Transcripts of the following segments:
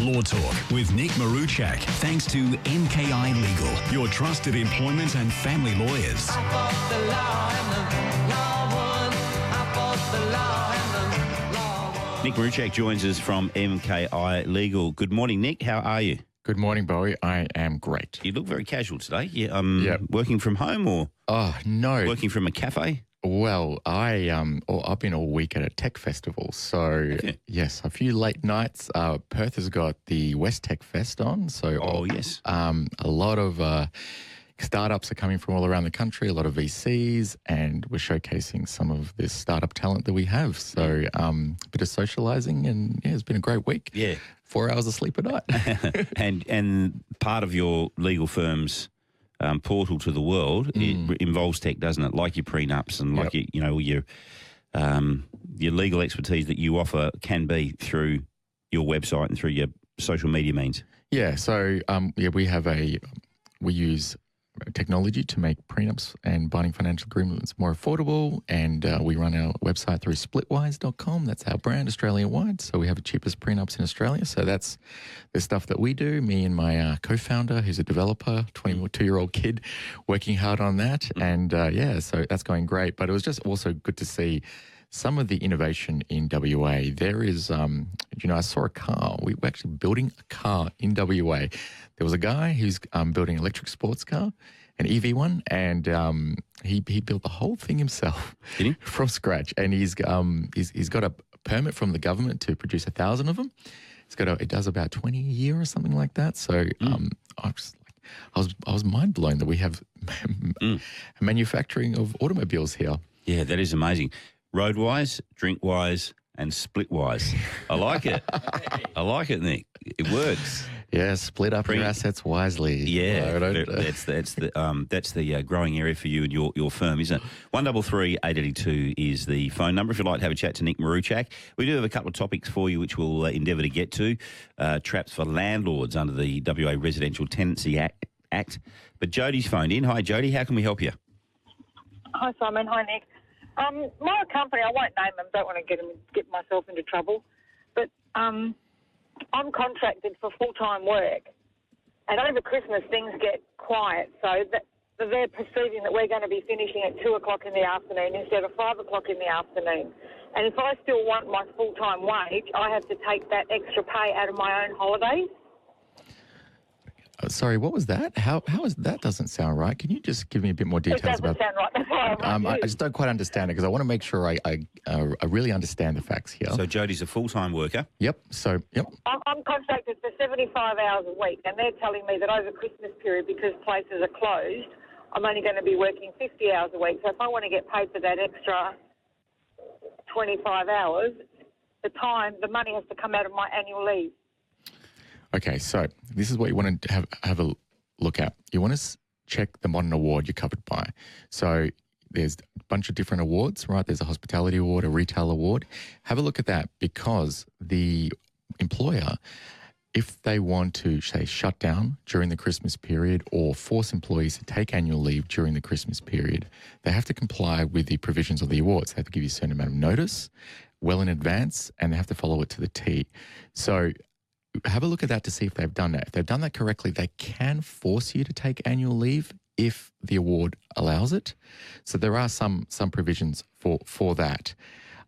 Law Talk with Nick Maruchak, thanks to MKI Legal, your trusted employment and family lawyers. I fought the law and the law won. I fought the law and the law won. Nick Maruchak joins us from MKI Legal. Good morning, Nick. How are you? Good morning, Bowie. I am great. You look very casual today. Yeah, Yep. Working from home or Oh, no. working from a cafe? Well, I've been all week at a tech festival. So, yes, a few late nights. Perth has got the West Tech Fest on. So, Yes. a lot of startups are coming from all around the country, a lot of VCs, and we're showcasing some of this startup talent that we have. So, a bit of socialising, and yeah, it's been a great week. Yeah. 4 hours of sleep a night. And part of your legal firm's portal to the world it involves tech, doesn't it? Like your prenups and like your legal expertise that you offer can be through your website and through your social media means. Yeah, so we use technology to make prenups and binding financial agreements more affordable, and we run our website through splitwise.com. That's our brand Australia-wide, so we have the cheapest prenups in Australia. So that's the stuff that we do, me and my co-founder, who's a developer, 22-year-old kid, working hard on that. And so that's going great. But it was just also good to see some of the innovation in WA. There is, I saw a car. We were actually building a car in WA. There was a guy who's building an electric sports car, an EV one, and he built the whole thing himself from scratch. And he's got a permit from the government to produce 1,000 of them. It does about 20 a year or something like that. So I was mind blown that we have manufacturing of automobiles here. Yeah, that is amazing. Roadwise, drinkwise, and splitwise. I like it. I like it, Nick. It works. Yeah, split up your assets wisely. Yeah, that's the growing area for you and your firm, isn't it? 133 882 is the phone number if you'd like to have a chat to Nick Maruchak. We do have a couple of topics for you which we'll endeavour to get to. Traps for landlords under the WA Residential Tenancy Act. But Jodie's phoned in. Hi, Jodie. How can we help you? Hi, Simon. Hi, Nick. My company, I won't name them, don't want to get myself into trouble, but I'm contracted for full-time work, and over Christmas things get quiet, so that they're perceiving that we're going to be finishing at 2 o'clock in the afternoon instead of 5 o'clock in the afternoon. And if I still want my full-time wage, I have to take that extra pay out of my own holidays. Sorry, what was that? How is that? Doesn't sound right. Can you just give me a bit more details about? It doesn't sound right. That's why I just don't quite understand it because I want to make sure I really understand the facts here. So Jodie's a full-time worker. Yep. I'm contracted for 75 hours a week, and they're telling me that over Christmas period, because places are closed, I'm only going to be working 50 hours a week. So if I want to get paid for that extra 25 hours, the money has to come out of my annual leave. Okay, so this is what you want to have a look at. You want to check the modern award you're covered by. So there's a bunch of different awards, right? There's a hospitality award, a retail award. Have a look at that because the employer, if they want to, say, shut down during the Christmas period or force employees to take annual leave during the Christmas period, they have to comply with the provisions of the awards. They have to give you a certain amount of notice well in advance, and they have to follow it to the T. So have a look at that to see if they've done that. If they've done that correctly, they can force you to take annual leave if the award allows it. So there are some provisions for that.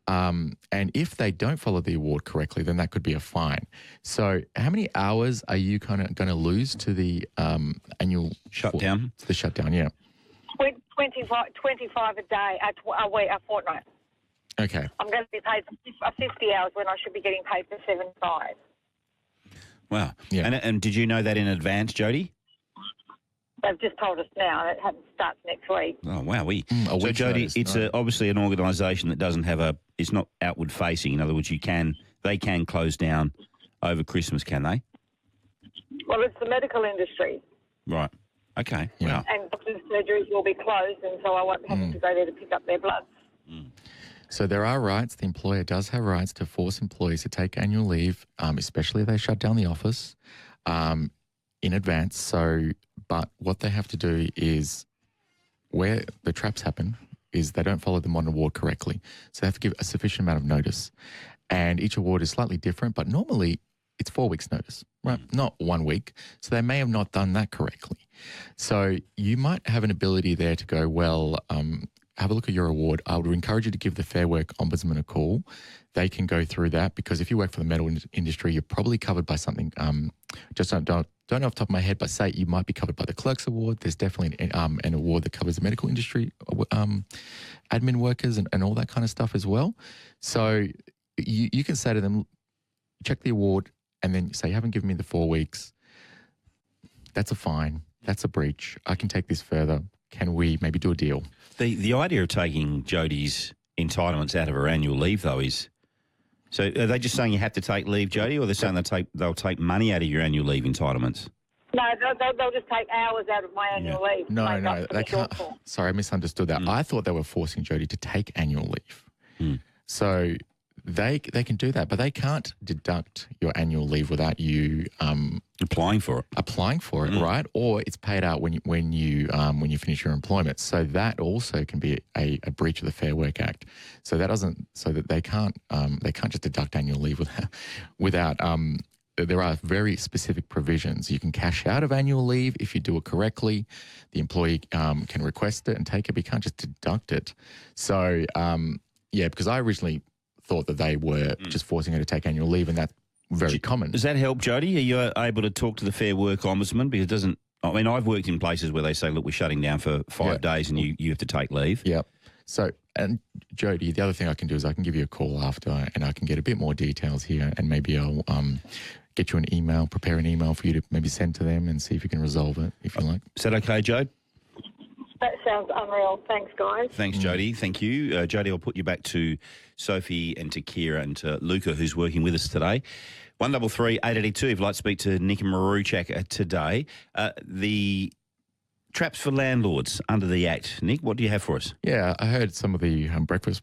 And if they don't follow the award correctly, then that could be a fine. So how many hours are you kind of going to lose to the annual shutdown? The shutdown, yeah. 25 a day, a fortnight. Okay. I'm going to be paid for 50 hours when I should be getting paid for 75. Wow. Yeah. And did you know that in advance, Jodie? They've just told us now. It starts next week. Oh, wow. So, Jodie, notice, it's obviously an organisation that doesn't have it's not outward facing. In other words, they can close down over Christmas, can they? Well, it's the medical industry. Right. Okay. Yeah. Wow. And doctors' surgeries will be closed, and so I won't have to go there to pick up their blood. So there are rights. The employer does have rights to force employees to take annual leave, especially if they shut down the office in advance. So, but what they have to do is, where the traps happen, is they don't follow the modern award correctly. So they have to give a sufficient amount of notice. And each award is slightly different, but normally it's 4 weeks' notice, right? Not 1 week. So they may have not done that correctly. So you might have an ability there to go, well, have a look at your award. I would encourage you to give the Fair Work Ombudsman a call. They can go through that, because if you work for the metal industry, you're probably covered by something. Just don't know off the top of my head, but say you might be covered by the Clerks Award. There's definitely an award that covers the medical industry, admin workers and all that kind of stuff as well. So you can say to them, check the award, and then say, you haven't given me the 4 weeks. That's a fine. That's a breach. I can take this further. Can we maybe do a deal? The idea of taking Jodie's entitlements out of her annual leave, though, is... So are they just saying you have to take leave, Jodie, or they're saying they'll take money out of your annual leave entitlements? No, they'll just take hours out of my annual leave. No, they can't. Sorry, I misunderstood that. I thought they were forcing Jodie to take annual leave. So they can do that, but they can't deduct your annual leave without you applying for it. Right? Or it's paid out when you finish your employment. So that also can be a breach of the Fair Work Act. So that they can't just deduct annual leave without there are very specific provisions. You can cash out of annual leave if you do it correctly. The employee can request it and take it, but you can't just deduct it. So because I originally thought that they were just forcing her to take annual leave, and that's very common. Does that help, Jodie? Are you able to talk to the Fair Work Ombudsman? Because it doesn't... I mean, I've worked in places where they say, look, we're shutting down for 5 days and you have to take leave. Yep. So, and Jodie, the other thing I can do is I can give you a call after, and I can get a bit more details here, and maybe I'll get you an email, prepare an email for you to maybe send to them and see if you can resolve it, if you like. Is that okay, Jode? That sounds unreal. Thanks, guys. Thanks, Jodie. Thank you. Jodie, I'll put you back to Sophie and to Kira and to Luca, who's working with us today. 133 882 if you'd like to speak to Nick Maruchak today. The traps for landlords under the Act. Nick, what do you have for us? Yeah, I heard some of the breakfast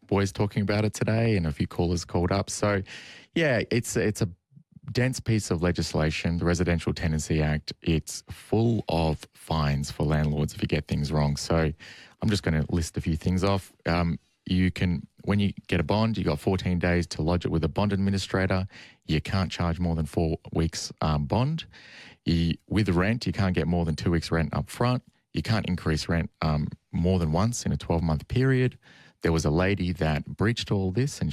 boys talking about it today, and a few callers called up. So, yeah, it's a dense piece of legislation, the Residential Tenancy Act. It's full of fines for landlords if you get things wrong. So I'm just going to list a few things off. You can, when you get a bond, you got 14 days to lodge it with a bond administrator. You can't charge more than 4 weeks bond. With rent, you can't get more than 2 weeks rent up front. You can't increase rent more than once in a 12-month period. There was a lady that breached all this, and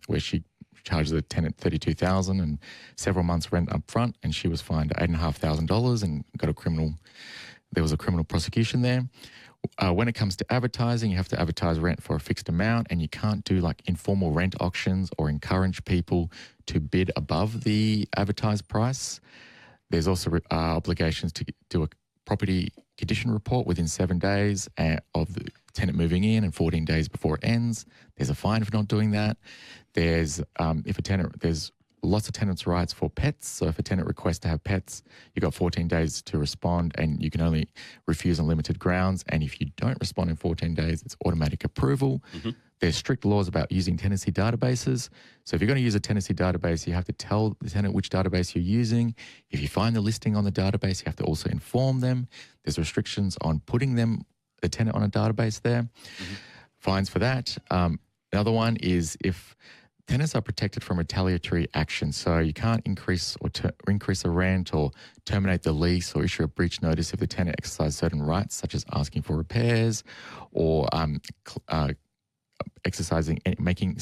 where she charged the tenant $32,000 and several months rent up front, and she was fined $8,500 and there was a criminal prosecution there. When it comes to advertising, you have to advertise rent for a fixed amount, and you can't do like informal rent auctions or encourage people to bid above the advertised price. There's also obligations to do a property condition report within 7 days of the tenant moving in and 14 days before it ends. There's a fine for not doing that. There's there's lots of tenants' rights for pets. So if a tenant requests to have pets, you've got 14 days to respond, and you can only refuse on limited grounds. And if you don't respond in 14 days, it's automatic approval. There's strict laws about using tenancy databases. So if you're going to use a tenancy database, you have to tell the tenant which database you're using. If you find the listing on the database, you have to also inform them. There's restrictions on putting the tenant on a database there. Fines for that. Another one is if tenants are protected from retaliatory action. So you can't increase a rent or terminate the lease or issue a breach notice if the tenant exercises certain rights, such as asking for repairs or making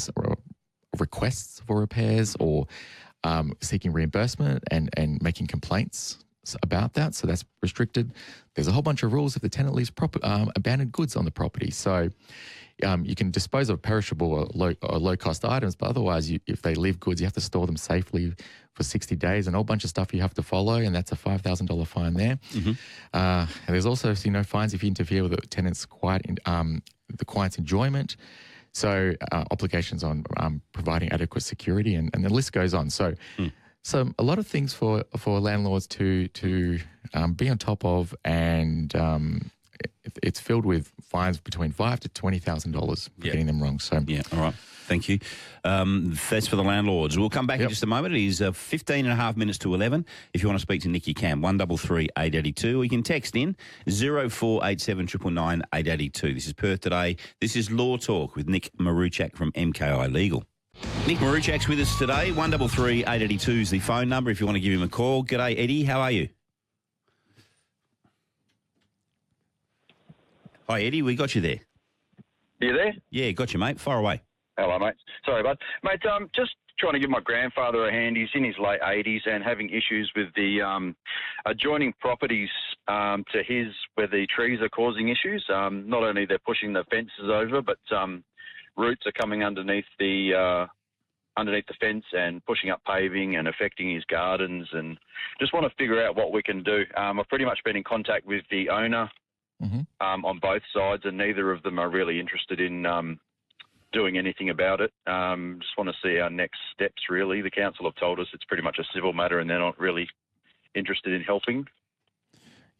requests for repairs or seeking reimbursement and making complaints about that. So that's restricted. There's a whole bunch of rules if the tenant leaves abandoned goods on the property. So you can dispose of perishable or low-cost items, but otherwise, if they leave goods, you have to store them safely for 60 days and a whole bunch of stuff you have to follow, and that's a $5,000 fine there. And there's also fines if you interfere with the tenant's the client's enjoyment. So obligations on providing adequate security, and the list goes on. So a lot of things for landlords to be on top of, and it's filled with fines between $5,000 to $20,000 for getting them wrong. So all right. Thank you. That's for the landlords. We'll come back in just a moment. It is 15 and a half minutes to 11. If you want to speak to Nick, you can. 133 882, or you can text in 0487 999 882. This is Perth Today. This is Law Talk with Nick Maruchak from MKI Legal. Nick Maruchak's with us today. 133 882 is the phone number if you want to give him a call. G'day, Eddie. How are you? Hi, Eddie. We got you there. You there? Yeah, got you, mate. Fire away. Hello, mate. Sorry, bud. Mate, just trying to give my grandfather a hand. He's in his late 80s and having issues with the adjoining properties to his where the trees are causing issues. Not only they're pushing the fences over, but roots are coming underneath the fence and pushing up paving and affecting his gardens, and just want to figure out what we can do. I've pretty much been in contact with the owner on both sides, and neither of them are really interested in doing anything about it. Just want to see our next steps, really. The council have told us it's pretty much a civil matter and they're not really interested in helping.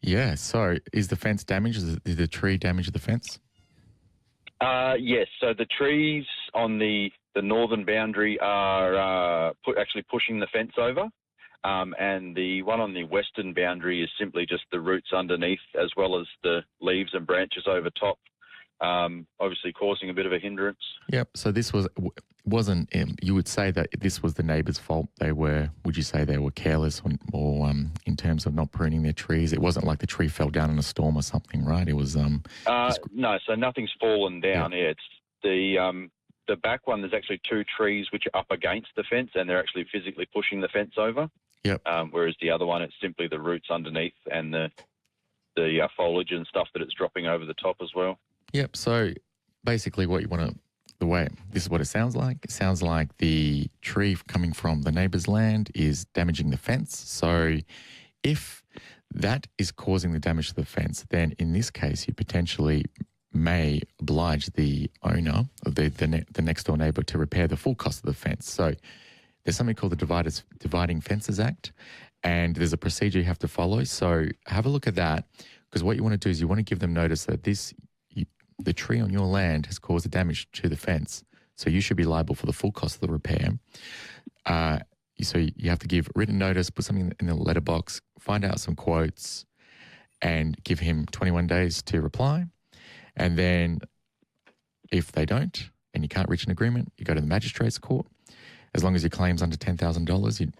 Yeah, so is the fence damaged? Is the tree damage the fence? Yes, so the trees on the northern boundary are actually pushing the fence over, and the one on the western boundary is simply just the roots underneath as well as the leaves and branches over top, obviously causing a bit of a hindrance. Yep, so this wasn't, you would say that this was the neighbour's fault. Would you say they were careless or in terms of not pruning their trees? It wasn't like the tree fell down in a storm or something, right? It was... No, so nothing's fallen down. Yeah, it's the back one, there's actually two trees which are up against the fence and they're actually physically pushing the fence over. Yep. Whereas the other one, it's simply the roots underneath and the foliage and stuff that it's dropping over the top as well. Yep, so basically what you want to... this is what it sounds like. It sounds like the tree coming from the neighbour's land is damaging the fence. So if that is causing the damage to the fence, then in this case, you potentially may oblige the owner of the next door neighbour to repair the full cost of the fence. So there's something called the Dividing Fences Act, and there's a procedure you have to follow. So have a look at that, because what you want to do is you want to give them notice that the tree on your land has caused the damage to the fence, so you should be liable for the full cost of the repair. So you have to give written notice, put something in the letterbox, find out some quotes, and give him 21 days to reply. And then if they don't, and you can't reach an agreement, you go to the magistrate's court. As long as your claim's under $10,000,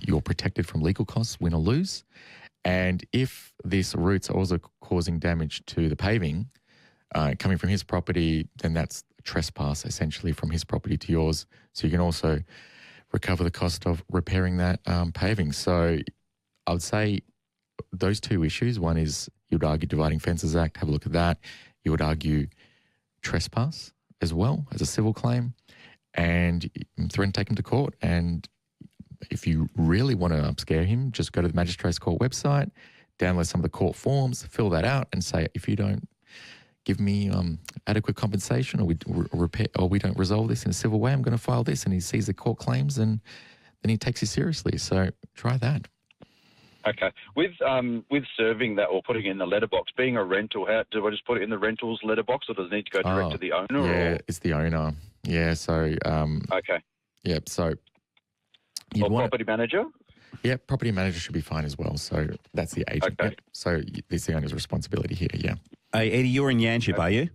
you're protected from legal costs, win or lose. And if these roots are also causing damage to the paving, coming from his property, then that's trespass essentially from his property to yours. So you can also recover the cost of repairing that paving. So I would say those two issues. One is you would argue Dividing Fences Act, have a look at that. You would argue trespass as well as a civil claim and threaten to take him to court. And if you really want to upscare him, just go to the Magistrates Court website, download some of the court forms, fill that out and say, if you don't give me adequate compensation or we don't resolve this in a civil way, I'm going to file this. And he sees the court claims and then he takes you seriously. So try that. Okay. With serving that or putting in the letterbox, being a rental, do I just put it in the rental's letterbox or does it need to go direct to the owner? Yeah, it's the owner. Yeah, so... okay. Yep, so... Or property manager? Yeah, property manager should be fine as well. So that's the agent. Okay. Yep. So it's the owner's responsibility here, yeah. Hey, Eddie, you're in Yanchep, are you?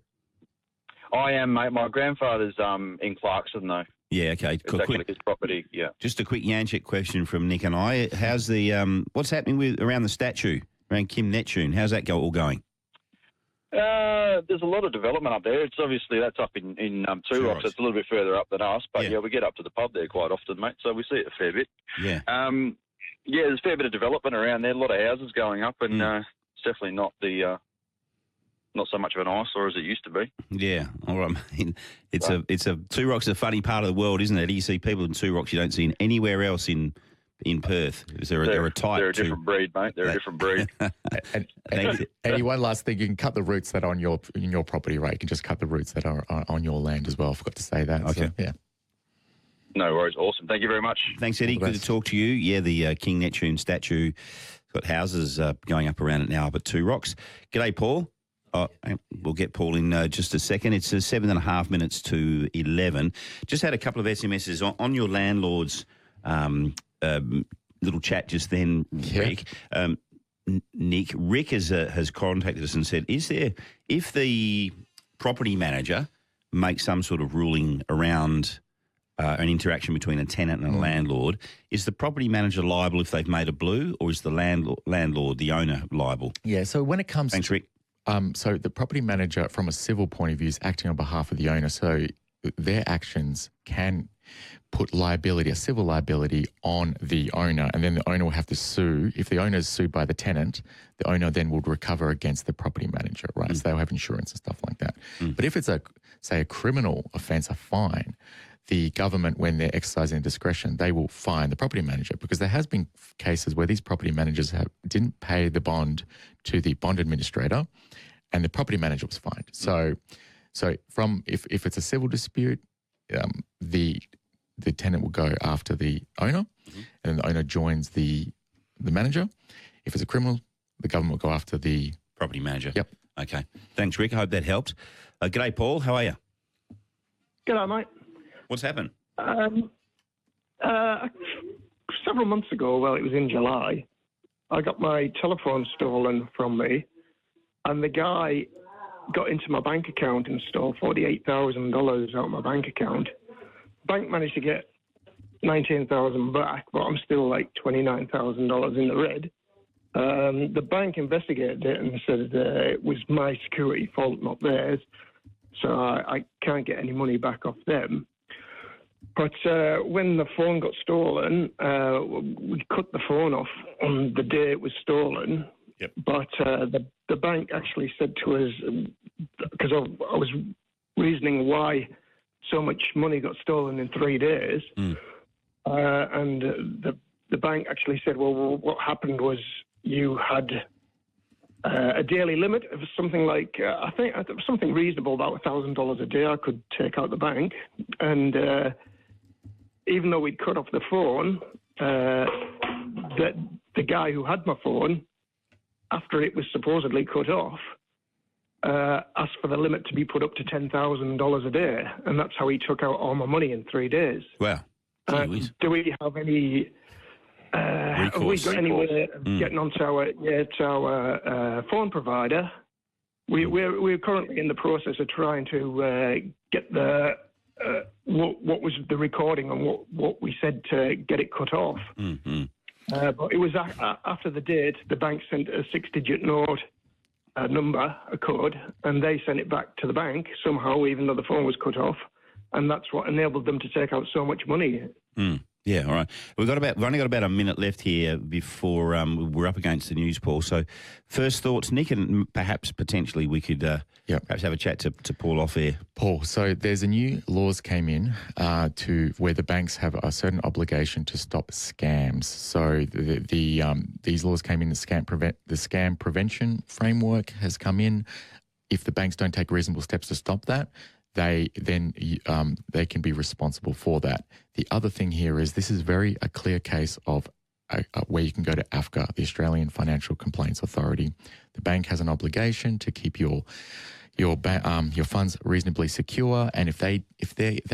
I am, mate. My grandfather's in Clarkson, though. Yeah, okay. It's actually his property, yeah. Just a quick Yanchep question from Nick and I. How's the what's happening around the statue, around Kim Neptune? How's that all going? There's a lot of development up there. It's obviously that's up in Two Rocks. It's a little bit further up than us, but yeah, we get up to the pub there quite often, mate. So we see it a fair bit. Yeah. Yeah, there's a fair bit of development around there. A lot of houses going up, and it's definitely not not so much of an eyesore as it used to be. Yeah, all right. I mean, it's a Two Rocks is a funny part of the world, isn't it? You see people in Two Rocks you don't see anywhere else in Perth. They're a type. They're a different breed, mate. They're a different breed. And one last thing, you can cut the roots that are on your property, right? You can just cut the roots that are on your land as well. I forgot to say that. Okay. So, yeah. No worries. Awesome. Thank you very much. Thanks, Eddie. Good to talk to you. Yeah, the King Neptune statue. Got houses going up around it now up at Two Rocks. G'day, Paul. We'll get Paul in just a second. It's 7.5 minutes to 11. Just had a couple of SMSs on your landlord's little chat just then, Rick. Nick, Rick has contacted us and said, if the property manager makes some sort of ruling around an interaction between a tenant and a landlord, is the property manager liable if they've made a blue, or is the landlord, the owner, liable? Yeah, so when it comes Thanks, Rick. so the property manager, from a civil point of view, is acting on behalf of the owner. So their actions can put liability, a civil liability, on the owner, and then the owner will have to sue. If the owner is sued by the tenant, the owner then would recover against the property manager, right? So they'll have insurance and stuff like that. But if it's a criminal offence, a fine, the government, when they're exercising discretion, they will fine the property manager, because there has been cases where these property managers didn't pay the bond to the bond administrator, and the property manager was fined. So from if it's a civil dispute, the tenant will go after the owner, and then the owner joins the manager. If it's a criminal, the government will go after the property manager. Yep. Okay. Thanks, Rick. I hope that helped. G'day, Paul. How are you? G'day, mate. What's happened? Several months ago, well, it was in July, I got my telephone stolen from me, and the guy got into my bank account and stole $48,000 out of my bank account. Bank managed to get $19,000 back, but I'm still like $29,000 in the red. The bank investigated it and said it was my security fault, not theirs, so I can't get any money back off them. But when the phone got stolen, we cut the phone off on the day it was stolen. Yep. But the bank actually said to us, because I was reasoning why so much money got stolen in 3 days, and the bank actually said, well, what happened was you had a daily limit of something like, I think something reasonable, about $1,000 a day I could take out the bank. And even though we'd cut off the phone, the guy who had my phone, after it was supposedly cut off, asked for the limit to be put up to $10,000 a day, and that's how he took out all my money in 3 days. Wow. Do we have any? Have we got any way of getting onto our phone provider? We're currently in the process of trying to get the what was the recording and what we said to get it cut off. But it was after the date. The bank sent a 6-digit note, a number, a code, and they sent it back to the bank somehow, even though the phone was cut off, and that's what enabled them to take out so much money. Yeah, all right. We've only got about a minute left here before we're up against the news, Paul. So first thoughts, Nick, and perhaps potentially we could perhaps have a chat to Paul off air. Paul, so there's a new laws came in to where the banks have a certain obligation to stop scams. So these laws came in, the scam prevention framework has come in. If the banks don't take reasonable steps to stop that, they can be responsible for that. The other thing here is this is a clear case of where you can go to AFCA, the Australian Financial Complaints Authority. The bank has an obligation to keep your funds reasonably secure, and if they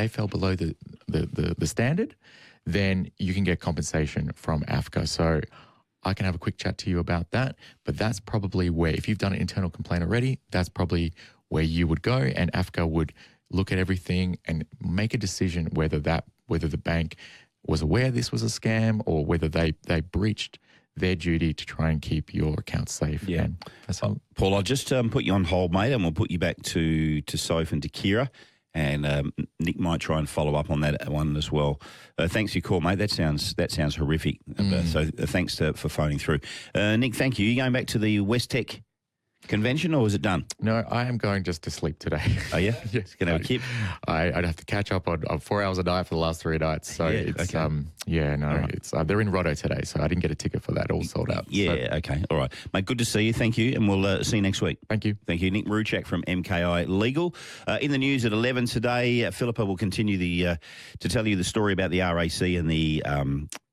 fell below the standard, then you can get compensation from AFCA. So I can have a quick chat to you about that, but that's probably where, if you've done an internal complaint already, that's probably where you would go, and AFCA would look at everything and make a decision whether the bank was aware this was a scam or whether they breached their duty to try and keep your account safe. Yeah. And that's all. Paul, I'll just put you on hold, mate, and we'll put you back to Soph and to Kira, and Nick might try and follow up on that one as well. Thanks for your call, mate. That sounds horrific. So thanks for phoning through. Nick, thank you. You going back to the West Tech convention, or is it done? No, I am going just to sleep today. Are you? Yes. Going to have a kip? I'd have to catch up on 4 hours a night for the last 3 nights. So it's right. it's they're in Roto today, so I didn't get a ticket for that. All sold out. Yeah, okay. All right. Mate, good to see you. Thank you, and we'll see you next week. Thank you. Thank you. Nick Maruchak from MKI Legal. In the news at 11 today, Philippa will continue to tell you the story about the RAC and the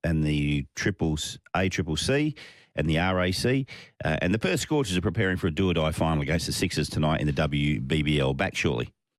ACCC and the RAC. And the Perth Scorchers are preparing for a do-or-die final against the Sixers tonight in the WBBL. Back shortly.